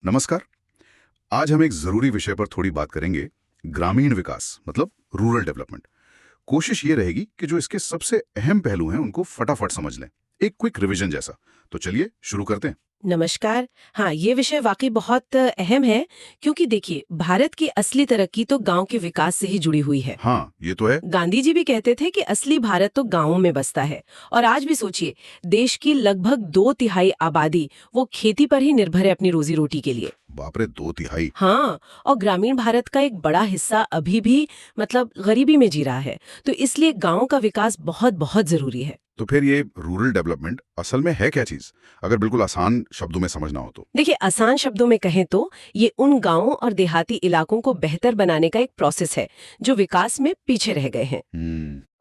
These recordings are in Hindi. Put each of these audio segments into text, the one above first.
नमस्कार। आज हम एक जरूरी विषय पर थोड़ी बात करेंगे। ग्रामीण विकास मतलब रूरल डेवलपमेंट। कोशिश ये रहेगी कि जो इसके सबसे अहम पहलू हैं उनको फटाफट समझ लें, एक क्विक रिवीजन जैसा। तो चलिए शुरू करते हैं। नमस्कार। हाँ, ये विषय वाकई बहुत अहम है, क्योंकि देखिए, भारत की असली तरक्की तो गांव के विकास से ही जुड़ी हुई है। हाँ, ये तो है। गांधी जी भी कहते थे कि असली भारत तो गांवों में बसता है। और आज भी सोचिए, देश की लगभग 2/3 आबादी वो खेती पर ही निर्भर है अपनी रोजी रोटी के लिए। बाप रे, 2/3। हाँ, और ग्रामीण भारत का एक बड़ा हिस्सा अभी भी मतलब गरीबी में जी रहा है। तो इसलिए गांव का विकास बहुत बहुत जरूरी है। तो फिर ये रूरल डेवलपमेंट असल में है क्या चीज, अगर बिल्कुल आसान शब्दों में समझना हो तो? देखिए, आसान शब्दों में कहें तो ये उन गांवों और देहाती इलाकों को बेहतर बनाने का एक प्रोसेस है जो विकास में पीछे रह गए हैं।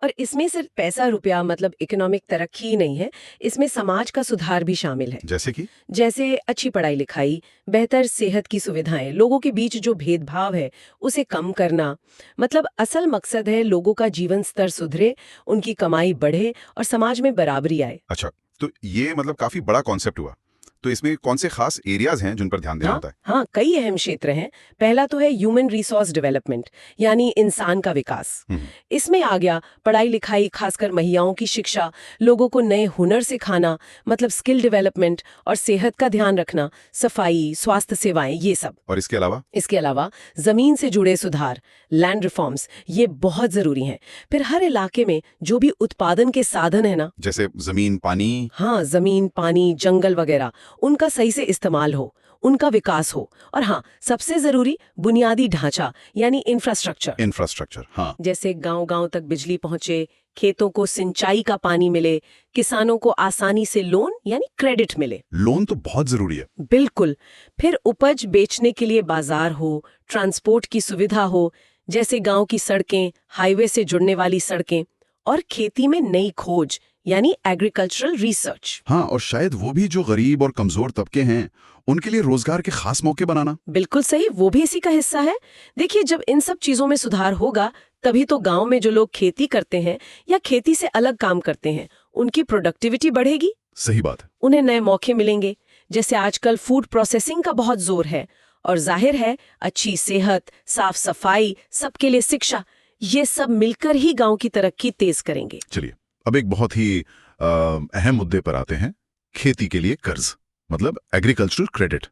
और इसमें सिर्फ पैसा रुपया मतलब इकोनॉमिक तरक्की ही नहीं है, इसमें समाज का सुधार भी शामिल है। जैसे कि? जैसे अच्छी पढ़ाई लिखाई, बेहतर सेहत की सुविधाएं, लोगों के बीच जो भेदभाव है उसे कम करना। मतलब असल मकसद है लोगों का जीवन स्तर सुधरे, उनकी कमाई बढ़े और समाज में बराबरी आए। अच्छा, तो ये मतलब काफी बड़ा कॉन्सेप्ट हुआ। तो इसमें कौन से खास एरियाज हैं जिन पर ध्यान देना होता है? हाँ, कई अहम क्षेत्र हैं। पहला तो है ह्यूमन रिसोर्स डेवलपमेंट, यानी इंसान का विकास। इसमें आ गया पढ़ाई लिखाई, खासकर महिलाओं की शिक्षा, लोगों को नए हुनर सिखाना, मतलब स्किल डेवलपमेंट, और सेहत का ध्यान रखना, सफाई, स्वास्थ्य सेवाएं, ये सब। और इसके अलावा जमीन से जुड़े सुधार, लैंड रिफॉर्म्स, ये बहुत जरूरी हैं। फिर हर इलाके में जो भी उत्पादन के साधन है ना, जैसे जमीन, पानी। हाँ, जमीन, पानी, जंगल वगैरह, उनका सही से इस्तेमाल हो, उनका विकास हो। और हाँ, सबसे जरूरी बुनियादी ढांचा यानी इंफ्रास्ट्रक्चर, हाँ। जैसे गांव-गांव तक बिजली पहुंचे, खेतों को सिंचाई का पानी मिले, किसानों को आसानी से लोन यानी क्रेडिट मिले। लोन तो बहुत जरूरी है। बिल्कुल। फिर उपज बेचने के लिए बाजार हो, ट्रांसपोर्ट की सुविधा हो, जैसे गांव की सड़कें, हाईवे से जुड़ने वाली सड़कें, और खेती में नई खोज यानी एग्रीकल्चरल रिसर्च। हाँ, और शायद वो भी जो गरीब और कमजोर तबके हैं उनके लिए रोजगार के खास मौके बनाना। बिल्कुल सही, वो भी इसी का हिस्सा है। देखिए, जब इन सब चीजों में सुधार होगा, तभी तो गांव में जो लोग खेती करते हैं या खेती से अलग काम करते हैं, उनकी प्रोडक्टिविटी बढ़ेगी। सही बात है। उन्हें नए मौके मिलेंगे। जैसे आजकल फूड प्रोसेसिंग का बहुत जोर है, और जाहिर है अच्छी सेहत, साफ सफाई, सबके लिए शिक्षा, ये सब मिलकर ही गांव की तरक्की तेज करेंगे। चलिए, अब एक बहुत ही अहम मुद्दे पर आते हैं। खेती के लिए कर्ज मतलब एग्रीकल्चरल क्रेडिट।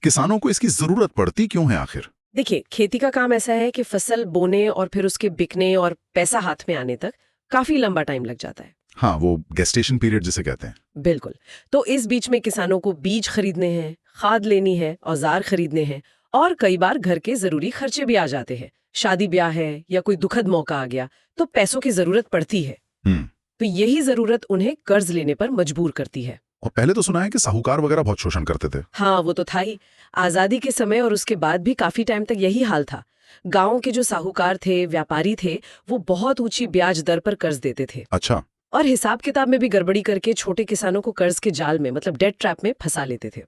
किसानों को इसकी जरूरत पड़ती क्यों है आखिर? देखिए, खेती का काम ऐसा है कि फसल बोने और फिर उसके बिकने और पैसा हाथ में आने तक काफी लंबा टाइम लग जाता है। हाँ, वो गेस्टेशन पीरियड जिसे कहते हैं। बिल्कुल। तो इस बीच में किसानों को बीज खरीदने हैं, खाद लेनी है, औजार खरीदने हैं, और कई बार घर के जरूरी खर्चे भी आ जाते हैं। शादी ब्याह है या कोई दुखद मौका आ गया तो पैसों की जरूरत पड़ती है। तो यही जरूरत उन्हें कर्ज लेने पर मजबूर करती है। और पहले तो सुना है कि साहूकार वगैरह बहुत शोषण करते थे। हाँ, वो तो था ही। आजादी के समय और उसके बाद भी काफी टाइम तक यही हाल था। गांव के जो साहूकार थे, व्यापारी थे, वो बहुत ऊंची ब्याज दर पर कर्ज देते थे। अच्छा। और हिसाब किताब में भी गड़बड़ी करके छोटे किसानों को कर्ज के जाल में मतलब डेट ट्रैप में फंसा लेते थे।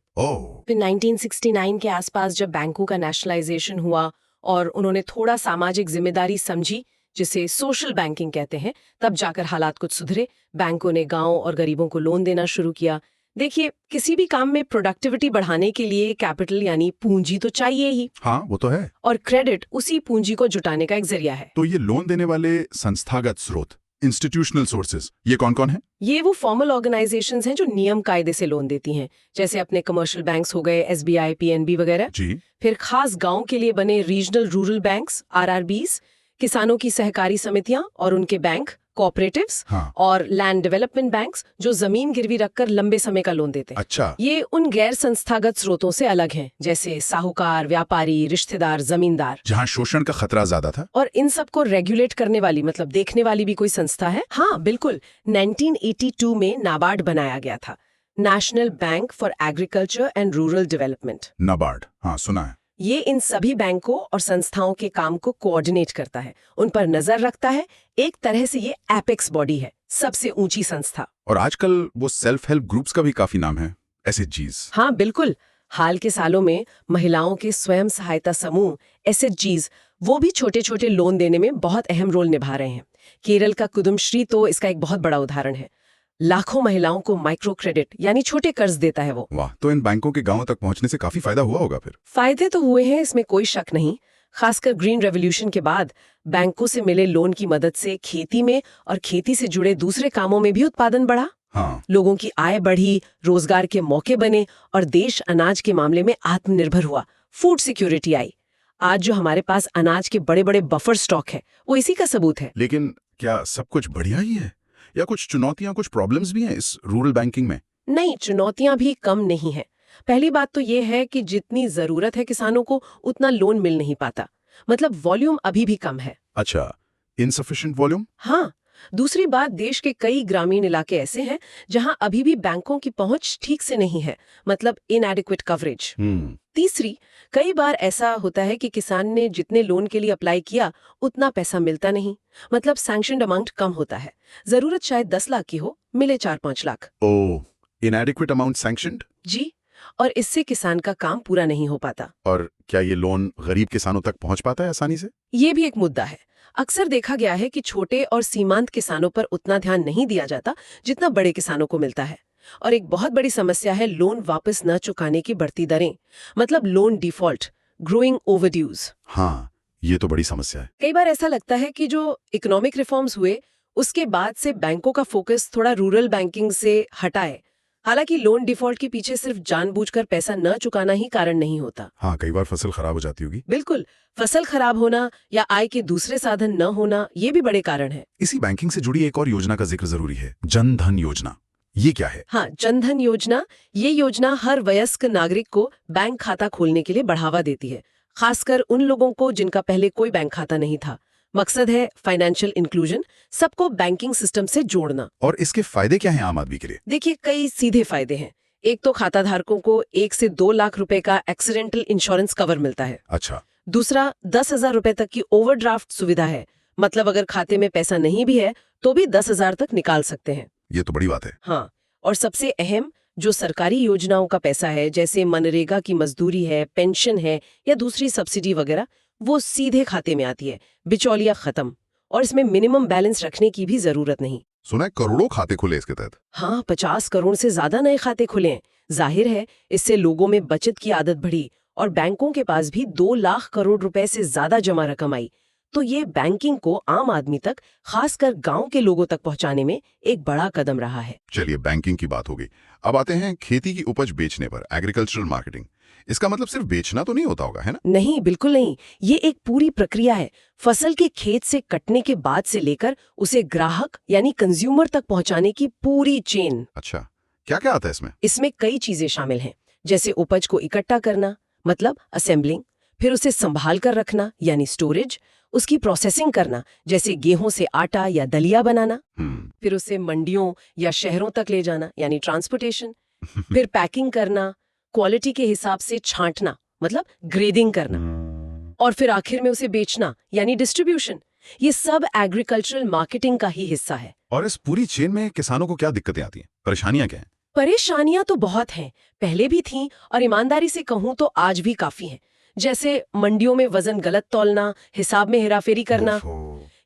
फिर 1969 के आसपास जब बैंकों का नेशनलाइजेशन हुआ और उन्होंने थोड़ा सामाजिक जिम्मेदारी समझी, जिसे सोशल बैंकिंग कहते हैं, तब जाकर हालात कुछ सुधरे। बैंकों ने गांव और गरीबों को लोन देना शुरू किया। देखिए, किसी भी काम में प्रोडक्टिविटी बढ़ाने के लिए कैपिटल यानी पूंजी तो चाहिए ही। हाँ, वो तो है। और क्रेडिट उसी पूंजी को जुटाने का एक जरिया है। तो ये लोन देने वाले संस्थागत स्रोत, इंस्टीट्यूशनल सोर्सेज, ये कौन कौन है? ये वो फॉर्मल ऑर्गेनाइजेशंस हैं जो नियम कायदे से लोन देती हैं, जैसे अपने कमर्शियल बैंक्स हो गए, SBI, PNB वगैरह। जी। फिर खास गांव के लिए बने रीजनल रूरल बैंक्स, RRBs, किसानों की सहकारी समितियां और उनके बैंक, कोऑपरेटिव्स। हाँ। और लैंड डेवलपमेंट बैंक्स जो जमीन गिरवी रखकर लंबे समय का लोन देते हैं। अच्छा। ये उन गैर संस्थागत स्रोतों से अलग हैं, जैसे साहूकार, व्यापारी, रिश्तेदार, जमींदार। जहाँ शोषण का खतरा ज्यादा था। और इन सबको रेगुलेट करने वाली मतलब देखने वाली भी कोई संस्था है? हाँ, बिल्कुल। 1982 में नाबार्ड बनाया गया था, national bank for agriculture and rural development. NABARD, हाँ सुना है। ये इन सभी बैंकों और संस्थाओं के काम को कोऑर्डिनेट करता है, उन पर नजर रखता है। एक तरह से ये एपेक्स बॉडी है, सबसे ऊंची संस्था। और आजकल वो सेल्फ हेल्प ग्रुप्स का भी काफी नाम है, SHGs। हाँ, बिल्कुल। हाल के सालों में महिलाओं के स्वयं सहायता समूह SHGs वो भी छोटे छोटे लोन देने में बहुत अहम रोल निभा रहे हैं। केरल का कुदुमश्री तो इसका एक बहुत बड़ा उदाहरण है। लाखों महिलाओं को माइक्रो क्रेडिट यानी छोटे कर्ज देता है वो। वाह, तो इन बैंकों के गांवों तक पहुंचने से काफी फायदा हुआ होगा फिर। फायदे तो हुए हैं, इसमें कोई शक नहीं। खासकर ग्रीन रेवोल्यूशन के बाद बैंकों से मिले लोन की मदद से खेती में और खेती से जुड़े दूसरे कामों में भी उत्पादन बढ़ा। हाँ, लोगों की आय बढ़ी, रोजगार के मौके बने और देश अनाज के मामले में आत्मनिर्भर हुआ। Food security I. आज जो हमारे पास अनाज के बड़े बड़े बफर स्टॉक है वो इसी का सबूत है। लेकिन क्या सब कुछ बढ़िया ही है या कुछ चुनौतियां, कुछ प्रॉब्लम्स भी हैं इस रूरल बैंकिंग में? नहीं, चुनौतियां भी कम नहीं है। पहली बात तो ये है कि जितनी जरूरत है किसानों को उतना लोन मिल नहीं पाता। मतलब वॉल्यूम अभी भी कम है। अच्छा, इनसफिशिएंट वॉल्यूम। हाँ, दूसरी बात, देश के कई ग्रामीण इलाके ऐसे हैं जहां अभी भी बैंकों की पहुंच ठीक से नहीं है, मतलब इनएडिक्वेट कवरेज। तीसरी, कई बार ऐसा होता है कि किसान ने जितने लोन के लिए अप्लाई किया उतना पैसा मिलता नहीं, मतलब सैंक्शनड अमाउंट कम होता है। जरूरत शायद 10 लाख की हो, मिले 4-5 लाख। ओह, इनएडिक्वेट अमाउंट सैंक्शनड। जी, और इससे किसान का काम पूरा नहीं हो पाता। और क्या ये लोन गरीब किसानों तक पहुंच पाता है आसानी से? ये भी एक मुद्दा है। अक्सर देखा गया है कि छोटे और सीमांत किसानों पर उतना ध्यान नहीं दिया जाता जितना बड़े किसानों को मिलता है। और एक बहुत बड़ी समस्या है लोन वापस न चुकाने की बढ़ती दरें, मतलब लोन डिफॉल्ट, ग्रोइंग ओवरड्यूज। हाँ, ये तो बड़ी समस्या है। कई बार ऐसा लगता है कि जो इकोनॉमिक रिफॉर्म्स हुए उसके बाद से बैंकों का फोकस थोड़ा रूरल बैंकिंग से हटा है। हालांकि लोन डिफॉल्ट के पीछे सिर्फ जानबूझकर पैसा न चुकाना ही कारण नहीं होता। हाँ, कई बार फसल खराब हो जाती होगी। बिल्कुल, फसल खराब होना या आय के दूसरे साधन न होना, ये भी बड़े कारण है। इसी बैंकिंग से जुड़ी एक और योजना का जिक्र जरूरी है, जन धन योजना। ये क्या है? हाँ, जन धन योजना। ये योजना हर वयस्क नागरिक को बैंक खाता खोलने के लिए बढ़ावा देती है, खासकर उन लोगों को जिनका पहले कोई बैंक खाता नहीं था। मकसद है फाइनेंशियल इंक्लूजन, सबको बैंकिंग सिस्टम से जोड़ना। और इसके फायदे क्या हैं आम आदमी के लिए? देखिए, कई सीधे फायदे हैं। एक तो खाता धारकों को 1 से 2 लाख रुपए का एक्सीडेंटल इंश्योरेंस कवर मिलता है। अच्छा। दूसरा, 10,000 रुपए तक की ओवरड्राफ्ट सुविधा है, मतलब अगर खाते में पैसा नहीं भी है तो भी 10,000 तक निकाल सकते हैं। ये तो बड़ी बात है। हाँ, और सबसे अहम, जो सरकारी योजनाओं का पैसा है जैसे मनरेगा की मजदूरी है, पेंशन है या दूसरी सब्सिडी वगैरह, वो सीधे खाते में आती है, बिचौलिया खत्म। और इसमें मिनिमम बैलेंस रखने की भी जरूरत नहीं। सुना है करोड़ों खाते खुले इसके तहत। हाँ, 50 करोड़ से ज्यादा नए खाते खुले हैं। जाहिर है इससे लोगों में बचत की आदत बढ़ी और बैंकों के पास भी 2 लाख करोड़ रुपए से ज्यादा जमा रकम आई। तो ये बैंकिंग को आम आदमी तक, खासकर गांव के लोगों तक पहुंचाने में एक बड़ा कदम रहा है। चलिए, बैंकिंग की बात हो गई। अब आते हैं खेती की उपज बेचने पर, एग्रीकल्चरल मार्केटिंग। इसका मतलब सिर्फ बेचना तो नहीं होता होगा, है ना? नहीं, बिल्कुल नहीं। ये एक पूरी प्रक्रिया है। फसल के खेत से कटने के बाद से लेकर उसे ग्राहक यानी कंज्यूमर तक पहुंचाने की पूरी चेन। अच्छा, क्या क्या आता है इसमें? इसमें कई चीजें शामिल हैं, जैसे उपज को इकट्ठा करना, मतलब असेंबलिंग, फिर उसे संभाल कर रखना यानी स्टोरेज, उसकी प्रोसेसिंग करना, जैसे गेहूं से आटा या दलिया बनाना, फिर उसे मंडियों या शहरों तक ले जाना यानी ट्रांसपोर्टेशन, फिर पैकिंग करना, क्वालिटी के हिसाब से छांटना, मतलब ग्रेडिंग करना, और फिर आखिर में उसे बेचना यानी डिस्ट्रीब्यूशन। ये सब एग्रीकल्चरल मार्केटिंग का ही हिस्सा है। और इस पूरी चेन में किसानों को क्या दिक्कतें आती हैं, परेशानियां क्या हैं? परेशानियां तो बहुत हैं, पहले भी थीं और ईमानदारी से कहूं तो आज भी काफी हैं। जैसे मंडियों में वजन गलत तौलना, हिसाब में हेराफेरी करना।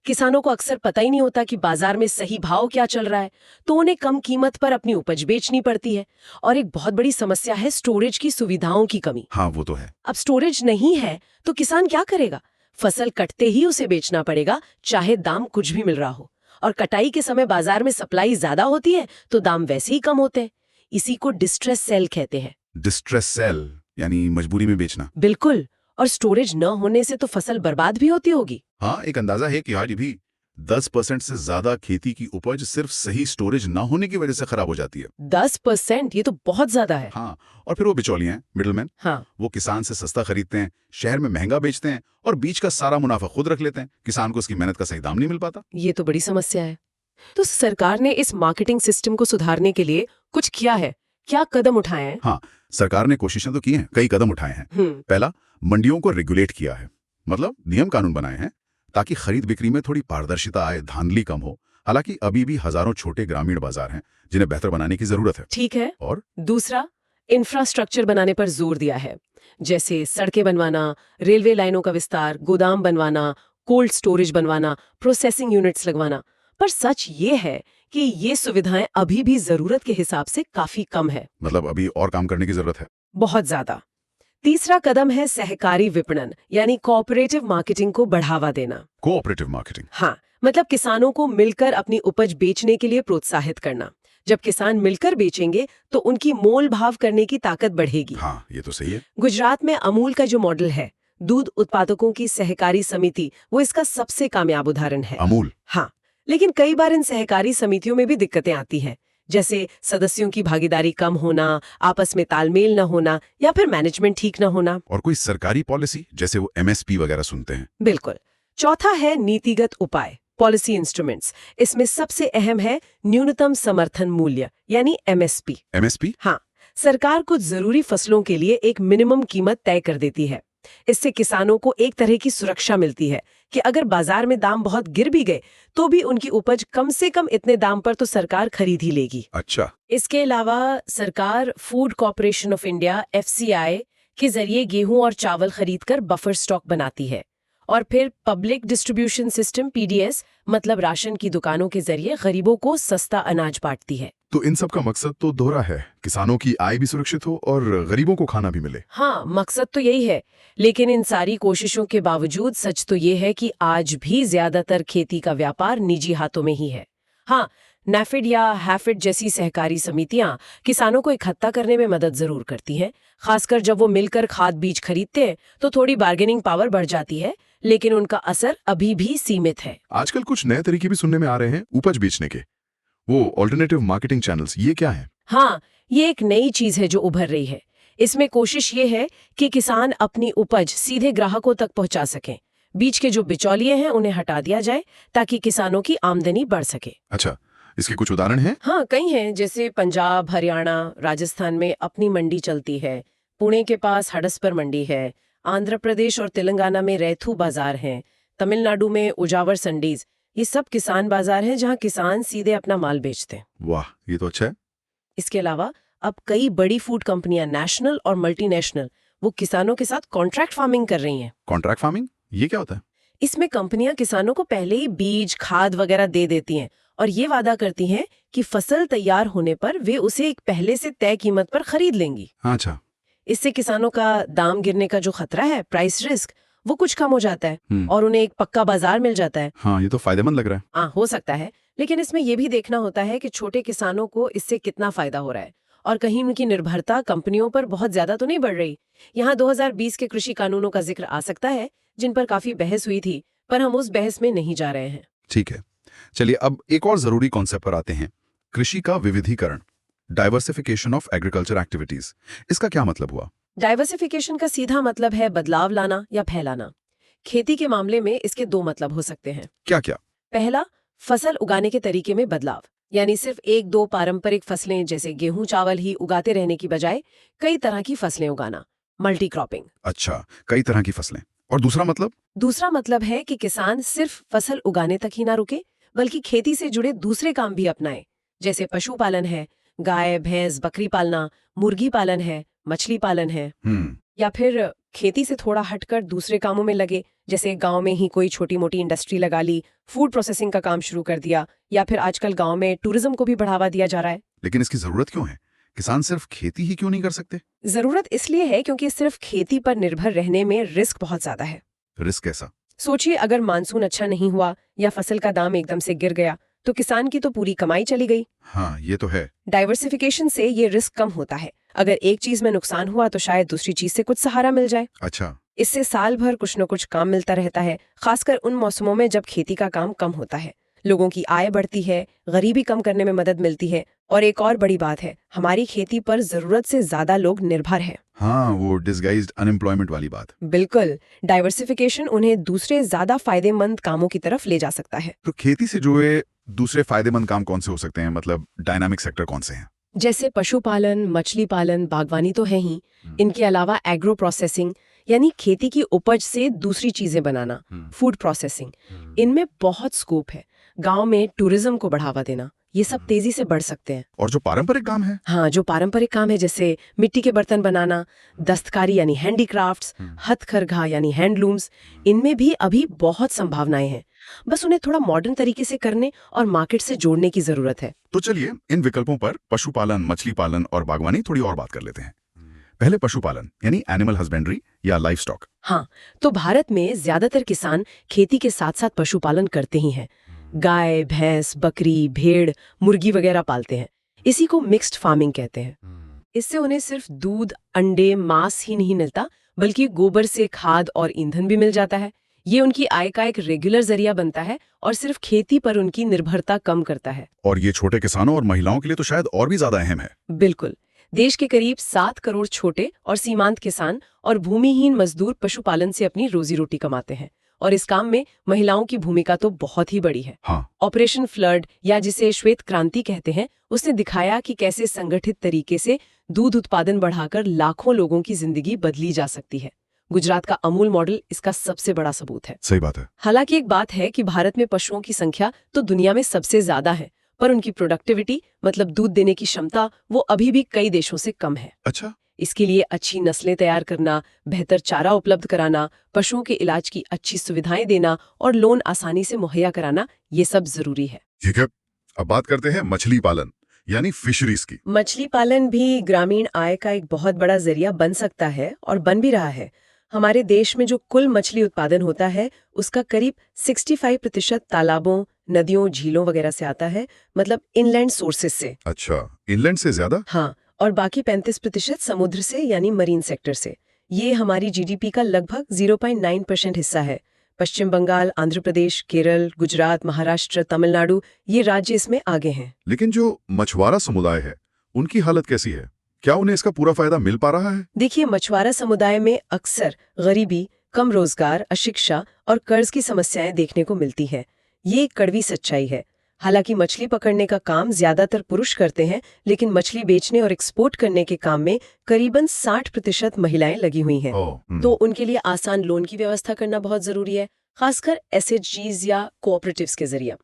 किसानों को अक्सर पता ही नहीं होता कि बाजार में सही भाव क्या चल रहा है, तो उन्हें कम कीमत पर अपनी उपज बेचनी पड़ती है। और एक बहुत बड़ी समस्या है स्टोरेज की सुविधाओं की कमी। हाँ, वो तो है। अब स्टोरेज नहीं है तो किसान क्या करेगा? फसल कटते ही उसे बेचना पड़ेगा, चाहे दाम कुछ भी मिल रहा हो। और कटाई के समय बाजार में सप्लाई ज्यादा होती है तो दाम वैसे ही कम होते हैं। इसी को डिस्ट्रेस सेल कहते हैं। डिस्ट्रेस सेल यानी मजबूरी में बेचना। बिल्कुल, और स्टोरेज न होने से तो फसल बर्बाद भी होती होगी। हाँ, एक अंदाजा है कि आज भी 10% से ज्यादा खेती की उपज सिर्फ सही स्टोरेज ना होने की वजह से खराब हो जाती है। 10%? ये तो बहुत ज्यादा है। हाँ, और फिर वो बिचौलियां, मिडलमैन, हाँ, वो किसान से सस्ता खरीदते हैं, शहर में महंगा बेचते हैं और बीच का सारा मुनाफा खुद रख लेते हैं। किसान को उसकी मेहनत का सही दाम नहीं मिल पाता। ये तो बड़ी समस्या है। तो सरकार ने इस मार्केटिंग सिस्टम को सुधारने के लिए कुछ किया है? क्या कदम उठाए हैं? हाँ, सरकार ने कोशिशें तो की हैं, कई कदम उठाए हैं। पहला, मंडियों को रेगुलेट किया है, मतलब नियम कानून बनाए हैं ताकि खरीद बिक्री में थोड़ी पारदर्शिता आए, धांधली कम हो। हालांकि अभी भी हजारों छोटे ग्रामीण बाजार हैं जिन्हें बेहतर बनाने की जरूरत है। ठीक है। और दूसरा, इंफ्रास्ट्रक्चर बनाने पर जोर दिया है, जैसे सड़कें बनवाना, रेलवे लाइनों का विस्तार, गोदाम बनवाना, कोल्ड स्टोरेज बनवाना, प्रोसेसिंग यूनिट्स लगवाना। पर सच ये है कि ये सुविधाएं अभी भी जरूरत के हिसाब से काफी कम है, मतलब अभी और काम करने की जरूरत है। बहुत ज्यादा। तीसरा कदम है सहकारी विपणन यानी कोऑपरेटिव मार्केटिंग को बढ़ावा देना। Cooperative marketing. हाँ, मतलब किसानों को मिलकर अपनी उपज बेचने के लिए प्रोत्साहित करना। जब किसान मिलकर बेचेंगे तो उनकी मोल भाव करने की ताकत बढ़ेगी। हाँ, ये तो सही है। गुजरात में अमूल का जो मॉडल है, दूध उत्पादकों की सहकारी समिति, वो इसका सबसे कामयाब उदाहरण है। अमूल। हाँ, लेकिन कई बार इन सहकारी समितियों में भी दिक्कतें आती हैं, जैसे सदस्यों की भागीदारी कम होना, आपस में तालमेल न होना या फिर मैनेजमेंट ठीक न होना। और कोई सरकारी पॉलिसी जैसे वो MSP वगैरह सुनते हैं। बिल्कुल। चौथा है नीतिगत उपाय, पॉलिसी इंस्ट्रूमेंट्स। इसमें सबसे अहम है न्यूनतम समर्थन मूल्य यानी MSP। MSP? हाँ, सरकार कुछ जरूरी फसलों के लिए एक मिनिमम कीमत तय कर देती है। इससे किसानों को एक तरह की सुरक्षा मिलती है कि अगर बाजार में दाम बहुत गिर भी गए तो भी उनकी उपज कम से कम इतने दाम पर तो सरकार खरीद ही लेगी। अच्छा। इसके अलावा सरकार food corporation of India FCI के जरिए गेहूं और चावल खरीदकर बफर स्टॉक बनाती है, और फिर पब्लिक डिस्ट्रीब्यूशन सिस्टम PDS मतलब राशन की दुकानों के जरिए गरीबों को सस्ता अनाज बांटती है। तो इन सब का मकसद तो दोहरा है, किसानों की आय भी सुरक्षित हो और गरीबों को खाना भी मिले। हाँ, मकसद तो यही है, लेकिन इन सारी कोशिशों के बावजूद सच तो ये है कि आज भी ज्यादातर खेती का व्यापार निजी हाथों में ही है। हाँ, NAFED या HAFED जैसी सहकारी समितियां किसानों को इकट्ठा करने में मदद जरूर करती हैं, खासकर जब वो मिलकर खाद बीज खरीदते हैं तो थोड़ी बार्गेनिंग पावर बढ़ जाती है, लेकिन उनका असर अभी भी सीमित है। आजकल कुछ नए तरीके भी सुनने में आ रहे हैं उपज बेचने के, वो ऑल्टरनेटिव मार्केटिंग चैनल्स, ये क्या है? हाँ, ये एक नई चीज है जो उभर रही है। इसमें कोशिश ये है कि किसान अपनी उपज सीधे ग्राहकों तक पहुंचा सकें। बीच के जो बिचौलिए हैं उन्हें हटा दिया जाए ताकि किसानों की आमदनी बढ़ सके। अच्छा, इसके कुछ उदाहरण हैं? हाँ, कई हैं, जैसे पंजाब, हरियाणा, राजस्थान में अपनी मंडी चलती है, पुणे के पास हडसपर मंडी है, आंध्र प्रदेश और तेलंगाना में रैथू बाजार हैं, तमिलनाडु में उजावर संडीज। ये सब किसान बाजार हैं जहाँ किसान सीधे अपना माल बेचते हैं। वाह, ये तो अच्छा है। इसके अलावा अब कई बड़ी फूड कंपनियां, नेशनल और मल्टीनेशनल, वो किसानों के साथ कॉन्ट्रैक्ट फार्मिंग कर रही हैं। कॉन्ट्रैक्ट फार्मिंग, ये क्या होता है? इसमें कंपनियां किसानों को पहले ही बीज, खाद वगैरह दे देती हैं और ये वादा करती हैं कि फसल तैयार होने पर वे उसे एक पहले से तय कीमत पर खरीद लेंगी। अच्छा। इससे किसानों का दाम गिरने का जो खतरा है, प्राइस रिस्क, वो कुछ कम हो जाता है और उन्हें एक पक्का बाजार मिल जाता है। हाँ, ये तो फायदेमंद लग रहा है। हाँ, हो सकता है, लेकिन इसमें यह भी देखना होता है कि छोटे किसानों को इससे कितना फायदा हो रहा है और कहीं उनकी निर्भरता कंपनियों पर बहुत ज्यादा तो नहीं बढ़ रही। यहाँ 2020 के कृषि कानूनों का जिक्र आ सकता है, जिन पर काफी बहस हुई थी, पर हम उस बहस में नहीं जा रहे हैं। ठीक है, चलिए अब एक और जरूरी कॉन्सेप्ट पर आते हैं, कृषि का विविधीकरण, डाइवर्सिफिकेशन ऑफ एग्रीकल्चर एक्टिविटीज। इसका क्या मतलब हुआ? डाइवर्सिफिकेशन का सीधा मतलब है बदलाव लाना या फैलाना। खेती के मामले में इसके दो मतलब हो सकते हैं। क्या क्या? पहला, फसल उगाने के तरीके में बदलाव, यानी सिर्फ एक दो पारंपरिक फसलें जैसे गेहूं चावल ही उगाते रहने की बजाय कई तरह की फसलें उगाना, मल्टी क्रॉपिंग। अच्छा, कई तरह की फसलें। और दूसरा मतलब? दूसरा मतलब है कि किसान सिर्फ फसल उगाने तक ही ना रुके, बल्कि खेती से जुड़े दूसरे काम भी अपनाए, जैसे पशुपालन है, गाय भैंस बकरी पालना, मुर्गी पालन है, मछली पालन है, या फिर खेती से थोड़ा हटकर दूसरे कामों में लगे, जैसे गांव में ही कोई छोटी मोटी इंडस्ट्री लगा ली, फूड प्रोसेसिंग का काम शुरू कर दिया, या फिर आजकल गांव में टूरिज्म को भी बढ़ावा दिया जा रहा है। लेकिन इसकी जरूरत क्यों है? किसान सिर्फ खेती ही क्यों नहीं कर सकते? जरूरत इसलिए है क्योंकि सिर्फ खेती पर निर्भर रहने में रिस्क बहुत ज्यादा है। रिस्क कैसा? सोचिए, अगर मानसून अच्छा नहीं हुआ या फसल का दाम एकदम से गिर गया तो किसान की तो पूरी कमाई चली गई। हाँ, ये तो है। डाइवर्सिफिकेशन से ये रिस्क कम होता है। अगर एक चीज में नुकसान हुआ तो शायद दूसरी चीज से कुछ सहारा मिल जाए। अच्छा। इससे साल भर कुछ न कुछ काम मिलता रहता है, खासकर उन मौसमों में जब खेती का काम कम होता है। लोगों की आय बढ़ती है, गरीबी कम करने में मदद मिलती है, और एक और बड़ी बात है, हमारी खेती पर जरूरत से ज्यादा लोग निर्भर हैं। हाँ, वो डिसगाइज्ड अनएम्प्लॉयमेंट वाली बात। बिल्कुल, डाइवर्सिफिकेशन उन्हें दूसरे ज्यादा फायदेमंद कामों की तरफ ले जा सकता है। तो खेती से जुड़े दूसरे फायदेमंद काम कौन से हो सकते हैं? मतलब डायनामिक सेक्टर कौन से हैं? जैसे पशुपालन, मछली पालन, बागवानी तो है ही। इनके अलावा एग्रो प्रोसेसिंग यानी खेती की उपज से दूसरी चीजें बनाना, फूड प्रोसेसिंग, इनमें बहुत स्कोप है। गांव में टूरिज्म को बढ़ावा देना, ये सब तेजी से बढ़ सकते हैं। और जो पारंपरिक काम है? हाँ, जो पारंपरिक काम है जैसे मिट्टी के बर्तन बनाना, दस्तकारी यानी हैंडीक्राफ्ट्स, हथकरघा यानी हैंडलूम्स, इनमें भी अभी बहुत संभावनाएं हैं। बस उन्हें थोड़ा मॉडर्न तरीके से करने और मार्केट से जोड़ने की जरूरत है। तो चलिए इन विकल्पों पर पशुपालन, मछली पालन और बागवानी थोड़ी और बात कर लेते हैं। पहले पशुपालन यानी एनिमल हस्बेंड्री या लाइफ स्टॉक। हाँ, तो भारत में ज्यादातर किसान खेती के साथ साथ पशुपालन करते ही हैं। गाय, भैंस, बकरी, भेड़, मुर्गी वगैरह पालते हैं। इसी को मिक्स्ड फार्मिंग कहते हैं। इससे उन्हें सिर्फ दूध, अंडे, मांस ही नहीं मिलता, बल्कि गोबर से खाद और ईंधन भी मिल जाता है। ये उनकी आय का एक रेगुलर जरिया बनता है और सिर्फ खेती पर उनकी निर्भरता कम करता है। और ये छोटे किसानों और महिलाओं के लिए तो शायद और भी ज्यादा अहम है। बिल्कुल। देश के करीब 7 करोड़ छोटे और सीमांत किसान और भूमिहीन मजदूर पशुपालन से अपनी रोजी रोटी कमाते हैं, और इस काम में महिलाओं की भूमिका तो बहुत ही बड़ी है। हाँ। ऑपरेशन फ्लड या जिसे श्वेत क्रांति कहते हैं, उसने दिखाया कि कैसे संगठित तरीके से दूध उत्पादन बढ़ाकर लाखों लोगों की जिंदगी बदली जा सकती है। गुजरात का अमूल मॉडल इसका सबसे बड़ा सबूत है। सही बात है। हालांकि एक बात है कि भारत में पशुओं की संख्या तो दुनिया में सबसे ज्यादा है, पर उनकी प्रोडक्टिविटी मतलब दूध देने की क्षमता वो अभी भी कई देशों से कम है। अच्छा। इसके लिए अच्छी नस्लें तैयार करना, बेहतर चारा उपलब्ध कराना, पशुओं के इलाज की अच्छी सुविधाएं देना और लोन आसानी से मुहैया कराना, ये सब जरूरी है। ठीक है, अब बात करते हैं मछली पालन यानी फिशरीज की। मछली पालन भी ग्रामीण आय का एक बहुत बड़ा जरिया बन सकता है और बन भी रहा है। हमारे देश में जो कुल मछली उत्पादन होता है उसका करीब 65% तालाबों, नदियों, झीलों वगैरह से आता है, मतलब इनलैंड सोर्सेस से। अच्छा, इनलैंड से ज्यादा? हाँ, और बाकी 35% समुद्र से यानी मरीन सेक्टर से। ये हमारी जीडीपी का लगभग 0.9% हिस्सा है। पश्चिम बंगाल, आंध्र प्रदेश, केरल, गुजरात, महाराष्ट्र, तमिलनाडु, ये राज्य इसमें आगे हैं। लेकिन जो मछुआरा समुदाय है उनकी हालत कैसी है? क्या उन्हें इसका पूरा फायदा मिल पा रहा है? देखिए, मछुआरा समुदाय में अक्सर गरीबी, कम रोजगार, अशिक्षा और कर्ज की समस्याएं देखने को मिलती हैं। ये एक कड़वी सच्चाई है। हालांकि मछली पकड़ने का काम ज्यादातर पुरुष करते हैं, लेकिन मछली बेचने और एक्सपोर्ट करने के काम में करीबन 60% महिलाएं लगी हुई हैं। तो उनके लिए आसान लोन की व्यवस्था करना बहुत जरूरी है, खासकर एसएचजीज या कोऑपरेटिव्स के जरिए।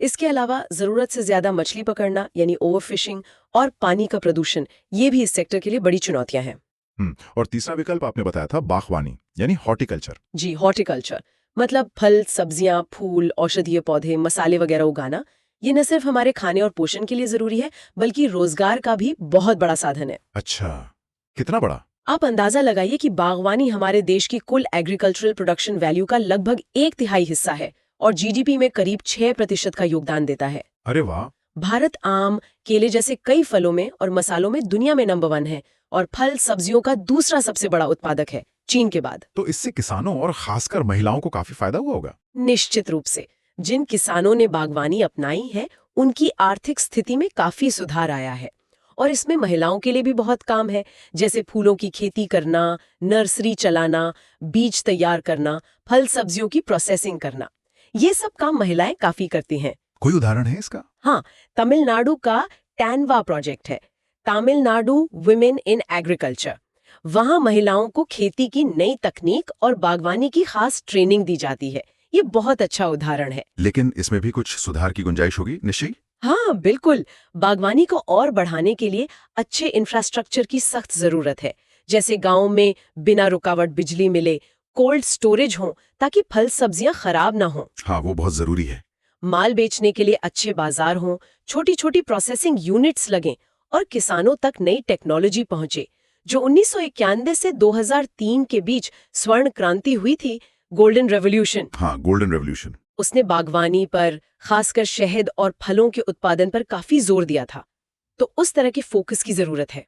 इसके अलावा जरूरत से ज्यादा मछली पकड़ना यानी ओवरफिशिंग और पानी का प्रदूषण, ये भी इस सेक्टर के लिए बड़ी चुनौतियां हैं। और तीसरा विकल्प आपने बताया था बागवानी यानी हॉर्टिकल्चर। जी, हॉर्टिकल्चर मतलब फल, सब्जियां, फूल, औषधीय पौधे, मसाले वगैरह उगाना। ये न सिर्फ हमारे खाने और पोषण के लिए जरूरी है, बल्कि रोजगार का भी बहुत बड़ा साधन है। अच्छा, कितना बड़ा? आप अंदाजा लगाइए कि बागवानी हमारे देश की कुल एग्रीकल्चरल प्रोडक्शन वैल्यू का लगभग 1/3 हिस्सा है और जीडीपी में करीब 6% का योगदान देता है। अरे वाह! भारत आम, केले जैसे कई फलों में और मसालों में दुनिया में नंबर 1 है और फल सब्जियों का दूसरा सबसे बड़ा उत्पादक है, चीन के बाद। तो इससे किसानों और खासकर महिलाओं को काफी फायदा हुआ होगा। निश्चित रूप से। जिन किसानों ने बागवानी अपनाई है, उनकी आर्थिक स्थिति में काफी सुधार आया है। और इसमें महिलाओं के लिए भी बहुत काम है, जैसे फूलों की खेती करना, नर्सरी चलाना, बीज तैयार करना, फल सब्जियों की प्रोसेसिंग करना। ये सब काम महिलाएं काफी करती हैं। कोई उदाहरण है इसका? हाँ, तमिलनाडु का टैनवा प्रोजेक्ट है, तमिलनाडु वुमेन इन एग्रीकल्चर। वहाँ महिलाओं को खेती की नई तकनीक और बागवानी की खास ट्रेनिंग दी जाती है। ये बहुत अच्छा उदाहरण है। लेकिन इसमें भी कुछ सुधार की गुंजाइश होगी निश्चय। हाँ, बिल्कुल। बागवानी को और बढ़ाने के लिए अच्छे इंफ्रास्ट्रक्चर की सख्त जरूरत है, जैसे गाँव में बिना रुकावट बिजली मिले, कोल्ड स्टोरेज हो ताकि फल सब्जियां खराब ना हो। हाँ, वो बहुत जरूरी है। माल बेचने के लिए अच्छे बाजार हों, छोटी छोटी प्रोसेसिंग यूनिट्स लगें और किसानों तक नई टेक्नोलॉजी पहुंचे। जो 1991 से 2003 के बीच स्वर्ण क्रांति हुई थी, गोल्डन रेवोल्यूशन। हाँ, गोल्डन रेवोल्यूशन। उसने बागवानी पर, खासकर शहद और फलों के उत्पादन पर काफी जोर दिया था। तो उस तरह के फोकस की जरूरत है।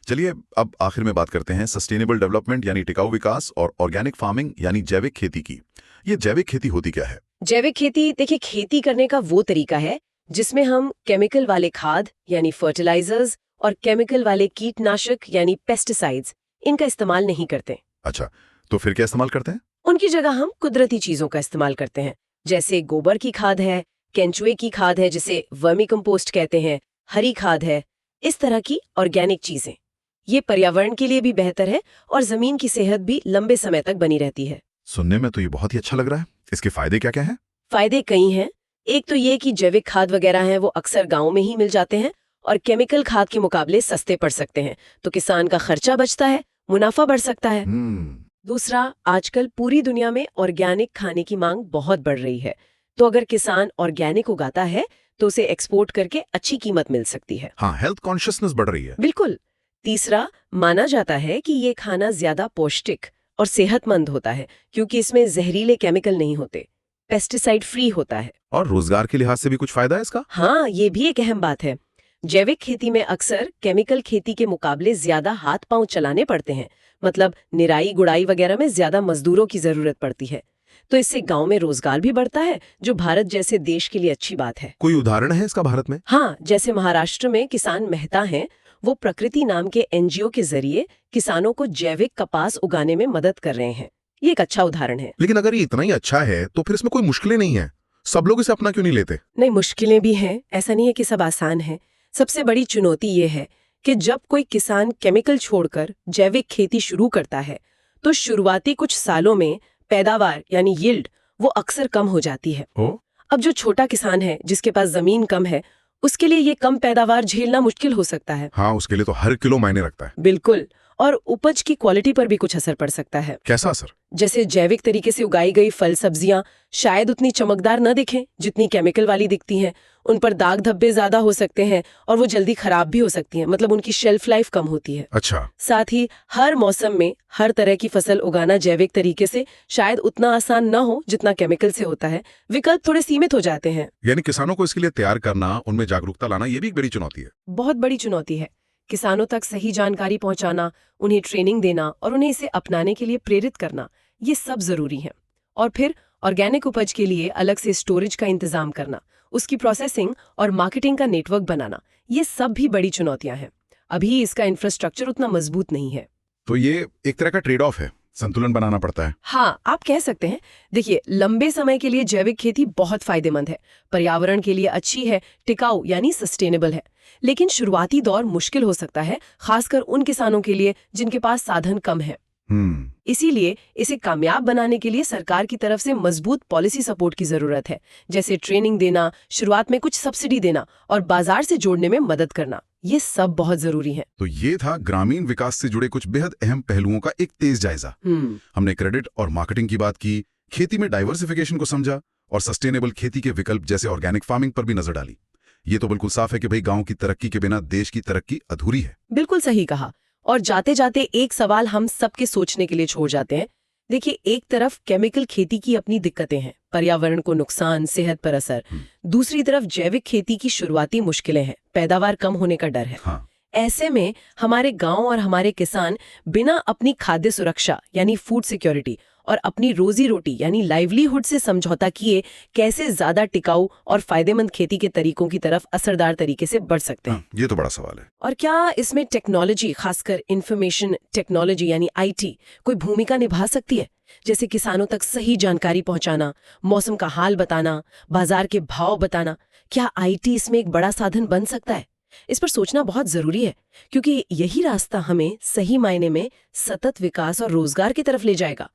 चलिए अब आखिर में बात करते हैं सस्टेनेबल डेवलपमेंट यानी टिकाऊ विकास और ऑर्गेनिक फार्मिंग यानी जैविक खेती की। ये जैविक खेती होती क्या है? जैविक खेती, देखिए, खेती करने का वो तरीका है जिसमें हम केमिकल वाले खाद यानी फर्टिलाइजर्स और केमिकल वाले कीटनाशक यानी पेस्टिसाइड्स, इनका इस्तेमाल नहीं करते। अच्छा, तो फिर क्या इस्तेमाल करते हैं? उनकी जगह हम कुदरती चीजों का इस्तेमाल करते हैं, जैसे गोबर की खाद है, केंचुए की खाद है जिसे वर्मी कंपोस्ट कहते हैं, हरी खाद है, इस तरह की ऑर्गेनिक चीजें। ये पर्यावरण के लिए भी बेहतर है और जमीन की सेहत भी लंबे समय तक बनी रहती है। सुनने में तो ये बहुत ही अच्छा लग रहा है। इसके फायदे क्या क्या हैं? फायदे कई हैं, एक तो ये कि जैविक खाद वगैरह हैं वो अक्सर गाँव में ही मिल जाते हैं और केमिकल खाद के मुकाबले सस्ते पड़ सकते हैं, तो किसान का खर्चा बचता है, मुनाफा बढ़ सकता है। दूसरा, आजकल पूरी दुनिया में ऑर्गेनिक खाने की मांग बहुत बढ़ रही है, तो अगर किसान ऑर्गेनिक उगाता है तो उसे एक्सपोर्ट करके अच्छी कीमत मिल सकती है। हाँ, हेल्थ कॉन्शियसनेस बढ़ रही है। बिल्कुल। तीसरा, माना जाता है कि ये खाना ज्यादा पौष्टिक और सेहतमंद होता है क्योंकि इसमें जहरीले केमिकल नहीं होते, पेस्टिसाइड फ्री होता है। और रोजगार के लिहाज से भी कुछ फायदा है इसका? हाँ, ये भी एक अहम बात है। जैविक खेती में अक्सर केमिकल खेती के मुकाबले ज्यादा हाथ पांव चलाने पड़ते हैं, मतलब निराई गुड़ाई वगैरह में ज्यादा मजदूरों की जरूरत पड़ती है, तो इससे गांव में रोजगार भी बढ़ता है, जो भारत जैसे देश के लिए अच्छी बात है। कोई उदाहरण है इसका भारत में? हाँ, जैसे महाराष्ट्र में किसान मेहता हैं, वो प्रकृति नाम के एनजीओ के जरिए किसानों को जैविक कपास उगाने में मदद कर रहे हैं। ये एक अच्छा उदाहरण है। लेकिन अगर ये इतना ही अच्छा है तो फिर इसमें कोई मुश्किलें नहीं है, सब लोग इसे अपना क्यों नहीं लेते? नहीं, मुश्किलें भी हैं, ऐसा नहीं है कि सब आसान है। सबसे बड़ी चुनौती ये है कि जब कोई किसान केमिकल छोड़कर जैविक खेती शुरू करता है तो शुरुआती कुछ सालों में पैदावार यानी यील्ड वो अक्सर कम हो जाती है। अब जो छोटा किसान है जिसके पास जमीन कम है, उसके लिए ये कम पैदावार झेलना मुश्किल हो सकता है। हाँ, उसके लिए तो हर किलो मायने रखता है। बिल्कुल। और उपज की क्वालिटी पर भी कुछ असर पड़ सकता है। कैसा असर? जैसे जैविक तरीके से उगाई गई फल सब्जियां शायद उतनी चमकदार न दिखें जितनी केमिकल वाली दिखती हैं, उन पर दाग धब्बे ज्यादा हो सकते हैं और वो जल्दी खराब भी हो सकती हैं, मतलब उनकी शेल्फ लाइफ कम होती है। अच्छा। साथ ही हर मौसम में हर तरह की फसल उगाना जैविक तरीके से शायद उतना आसान न हो जितना केमिकल से होता है, विकल्प थोड़े सीमित हो जाते हैं। यानी किसानों को इसके लिए तैयार करना, उनमें जागरूकता लाना, ये भी एक बड़ी चुनौती है। बहुत बड़ी चुनौती है। किसानों तक सही जानकारी पहुंचाना, उन्हें ट्रेनिंग देना और उन्हें इसे अपनाने के लिए प्रेरित करना, ये सब जरूरी है। और फिर ऑर्गेनिक उपज के लिए अलग से स्टोरेज का इंतजाम करना, उसकी प्रोसेसिंग और मार्केटिंग का नेटवर्क बनाना, ये सब भी बड़ी चुनौतियां हैं। अभी इसका इंफ्रास्ट्रक्चर उतना मजबूत नहीं है। तो ये एक तरह का ट्रेड ऑफ है, संतुलन बनाना पड़ता है। हाँ, आप कह सकते हैं। देखिए, लंबे समय के लिए जैविक खेती बहुत फायदेमंद है, पर्यावरण के लिए अच्छी है, टिकाऊ यानी सस्टेनेबल है, लेकिन शुरुआती दौर मुश्किल हो सकता है, खासकर उन किसानों के लिए जिनके पास साधन कम है। इसीलिए इसे कामयाब बनाने के लिए सरकार की तरफ से मजबूत पॉलिसी सपोर्ट की जरूरत है, जैसे ट्रेनिंग देना, शुरुआत में कुछ सब्सिडी देना और बाजार से जोड़ने में मदद करना। ये सब बहुत जरूरी है। तो ये था ग्रामीण विकास से जुड़े कुछ बेहद अहम पहलुओं का एक तेज जायजा। हमने क्रेडिट और मार्केटिंग की बात की, खेती में डाइवर्सिफिकेशन को समझा और सस्टेनेबल खेती के विकल्प जैसे ऑर्गेनिक फार्मिंग पर भी नजर डाली। ये तो बिल्कुल साफ है कि भाई गांव की तरक्की के बिना देश की तरक्की अधूरी है। बिल्कुल सही कहा। और जाते जाते एक सवाल हम सबके सोचने के लिए छोड़ जाते हैं। देखिए, एक तरफ केमिकल खेती की अपनी दिक्कतें हैं, पर्यावरण को नुकसान, सेहत पर असर। दूसरी तरफ जैविक खेती की शुरुआती मुश्किलें हैं, पैदावार कम होने का डर है। ऐसे में हमारे गांव और हमारे किसान बिना अपनी खाद्य सुरक्षा यानी फूड सिक्योरिटी और अपनी रोजी रोटी यानी लाइवलीहुड से समझौता किए कैसे ज्यादा टिकाऊ और फायदेमंद खेती के तरीकों की तरफ असरदार तरीके से बढ़ सकते हैं? ये तो बड़ा सवाल है। और क्या इसमें टेक्नोलॉजी, खासकर इंफॉर्मेशन टेक्नोलॉजी यानी IT, कोई भूमिका निभा सकती है? जैसे किसानों तक सही जानकारी पहुंचाना, मौसम का हाल बताना, बाजार के भाव बताना, क्या IT इसमें एक बड़ा साधन बन सकता है? इस पर सोचना बहुत जरूरी है, क्योंकि यही रास्ता हमें सही मायने में सतत विकास और रोजगार की तरफ ले जाएगा।